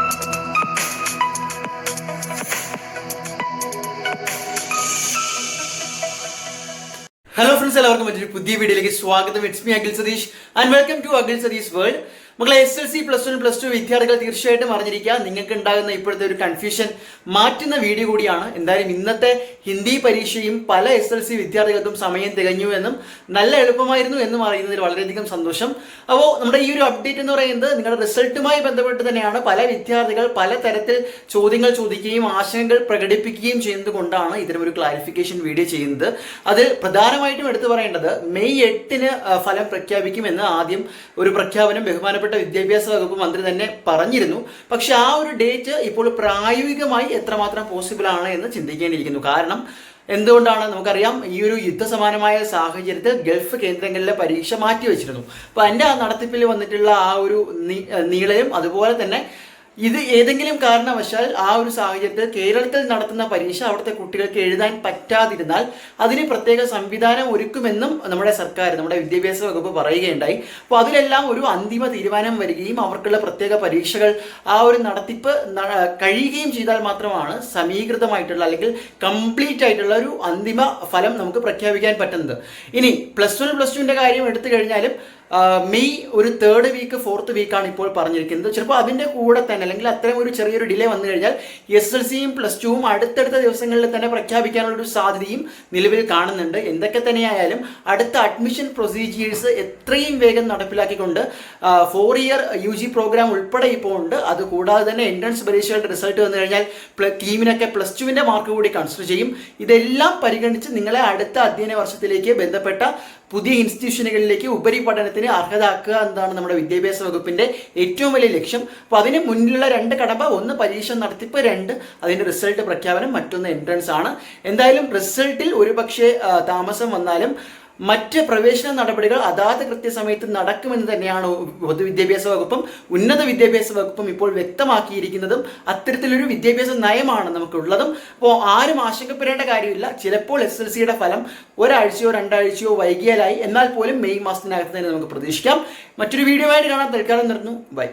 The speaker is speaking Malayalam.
ഹലോ ഫ്രണ്ട്സ്, എല്ലാവർക്കും മറ്റൊരു പുതിയ വീഡിയോയിലേക്ക് സ്വാഗതം. It's me Akhil Satheesh and welcome to Akhil Satheesh world. മക്കളെ, SSLC +1 +2 വിദ്യാർത്ഥികൾ തീർച്ചയായിട്ടും അറിഞ്ഞിരിക്കുക. നിങ്ങൾക്ക് ഉണ്ടാകുന്ന ഇപ്പോഴത്തെ ഒരു കൺഫ്യൂഷൻ മാറ്റുന്ന വീഡിയോ കൂടിയാണ്. എന്തായാലും ഇന്നത്തെ ഹിന്ദി പരീക്ഷയും പല SSLC വിദ്യാർത്ഥികൾക്കും സമയം തികഞ്ഞു എന്നും നല്ല എളുപ്പമായിരുന്നു എന്നും അറിയുന്നതിൽ വളരെയധികം സന്തോഷം. അപ്പോൾ നമ്മുടെ ഈ ഒരു അപ്ഡേറ്റ് എന്ന് പറയുന്നത് നിങ്ങളുടെ റിസൾട്ടുമായി ബന്ധപ്പെട്ട് തന്നെയാണ്. പല വിദ്യാർത്ഥികൾ പല തരത്തിൽ ചോദ്യങ്ങൾ ചോദിക്കുകയും ആശങ്കകൾ പ്രകടിപ്പിക്കുകയും ചെയ്യുന്നത് കൊണ്ടാണ് ഇത്തരം ഒരു ക്ലാരിഫിക്കേഷൻ വീഡിയോ ചെയ്യുന്നത്. അത് പ്രധാനമായിട്ടും എടുത്തു പറയേണ്ടത് മെയ് 8-ന് ഫലം പ്രഖ്യാപിക്കുമെന്ന് ആദ്യം ഒരു പ്രഖ്യാപനം ബഹുമാനപ്പെട്ട വിദ്യാഭ്യാസ വകുപ്പ് മന്ത്രി തന്നെ പറഞ്ഞിരുന്നു. പക്ഷെ ആ ഒരു ഡേറ്റ് ഇപ്പോൾ പ്രായോഗികമായി എത്രമാത്രം പോസിബിൾ ആണ് എന്ന് ചിന്തിക്കേണ്ടിയിരിക്കുന്നു. കാരണം എന്തുകൊണ്ടാണ് നമുക്കറിയാം, ഈ ഒരു യുദ്ധസമാനമായ സാഹചര്യത്തിൽ ഗൾഫ് കേന്ദ്രങ്ങളിലെ പരീക്ഷ മാറ്റിവെച്ചിരുന്നു. അപ്പോൾ അതിൻ്റെ ആ നടത്തിപ്പിൽ വന്നിട്ടുള്ള ആ ഒരു നീളയും അതുപോലെ തന്നെ ഇത് ഏതെങ്കിലും കാരണവശാൽ ആ ഒരു സാഹചര്യത്തിൽ കേരളത്തിൽ നടത്തുന്ന പരീക്ഷ അവിടുത്തെ കുട്ടികൾക്ക് എഴുതാൻ പറ്റാതിരുന്നാൽ അതിന് പ്രത്യേക സംവിധാനം ഒരുക്കുമെന്നും നമ്മുടെ സർക്കാർ, നമ്മുടെ വിദ്യാഭ്യാസ വകുപ്പ് പറയുകയുണ്ടായി. അപ്പോൾ അതിലെല്ലാം ഒരു അന്തിമ തീരുമാനം വരികയും അവർക്കുള്ള പ്രത്യേക പരീക്ഷകൾ ആ ഒരു നടത്തിപ്പ് കഴിയുകയും ചെയ്താൽ മാത്രമാണ് സമീകൃതമായിട്ടുള്ള അല്ലെങ്കിൽ കംപ്ലീറ്റ് ആയിട്ടുള്ള ഒരു അന്തിമ ഫലം നമുക്ക് പ്രഖ്യാപിക്കാൻ പറ്റുന്നത്. ഇനി +1 +2ൻ്റെ കാര്യം എടുത്തു കഴിഞ്ഞാലും മെയ് ഒരു 3rd വീക്ക് 4th വീക്കാണ് ഇപ്പോൾ പറഞ്ഞിരിക്കുന്നത്. ചിലപ്പോൾ അതിൻ്റെ കൂടെ തന്നെ അല്ലെങ്കിൽ അത്രയും ഒരു ചെറിയൊരു ഡിലേ വന്നു കഴിഞ്ഞാൽ SSLCയും +2വും അടുത്തടുത്ത ദിവസങ്ങളിൽ തന്നെ പ്രഖ്യാപിക്കാനുള്ളൊരു സാധ്യതയും നിലവിൽ കാണുന്നുണ്ട്. എന്തൊക്കെ തന്നെയായാലും അടുത്ത അഡ്മിഷൻ പ്രൊസീജിയേഴ്സ് എത്രയും വേഗം നടപ്പിലാക്കിക്കൊണ്ട് 4 ഇയർ UG പ്രോഗ്രാം ഉൾപ്പെടെ ഇപ്പോൾ ഉണ്ട്. അതുകൂടാതെ തന്നെ എൻട്രൻസ് പരീക്ഷകളുടെ റിസൾട്ട് വന്നു കഴിഞ്ഞാൽ ടീമിനൊക്കെ +2വിൻ്റെ മാർക്ക് കൂടി കൺസിഡർ ചെയ്യും. ഇതെല്ലാം പരിഗണിച്ച് നിങ്ങളെ അടുത്ത അധ്യയന വർഷത്തിലേക്ക് ബന്ധപ്പെട്ട പുതിയ ഇൻസ്റ്റിറ്റ്യൂഷനുകളിലേക്ക് ഉപരിപഠനത്തിന് അർഹതാക്കുക എന്നതാണ് നമ്മുടെ വിദ്യാഭ്യാസ വകുപ്പിന്റെ ഏറ്റവും വലിയ ലക്ഷ്യം. അപ്പോൾ അതിന് മുന്നിലുള്ള 2 കടമ്പ: ഒന്ന് പരീക്ഷ നടത്തിപ്പ്, 2 അതിന്റെ റിസൾട്ട് പ്രഖ്യാപനം, മറ്റൊന്ന് എൻട്രൻസ് ആണ്. എന്തായാലും റിസൾട്ടിൽ ഒരുപക്ഷെ താമസം വന്നാലും മറ്റ് പ്രവേശന നടപടികൾ അതാത് കൃത്യസമയത്ത് നടക്കുമെന്ന് തന്നെയാണ് പൊതുവിദ്യാഭ്യാസ വകുപ്പും ഉന്നത വിദ്യാഭ്യാസ വകുപ്പും ഇപ്പോൾ വ്യക്തമാക്കിയിരിക്കുന്നതും. അത്തരത്തിലൊരു വിദ്യാഭ്യാസ നയമാണ് നമുക്കുള്ളതും. അപ്പോൾ ആരും ആശങ്കപ്പെടേണ്ട കാര്യമില്ല. ചിലപ്പോൾ SSLCയുടെ ഫലം ഒരാഴ്ചയോ 2 ആഴ്ചയോ വൈകിയാലായി, എന്നാൽ പോലും മെയ് മാസത്തിനകത്ത് തന്നെ നമുക്ക് പ്രതീക്ഷിക്കാം. മറ്റൊരു വീഡിയോ ആയിട്ട് കാണാൻ തൽക്കാലം നിർത്തുന്നു. ബൈ.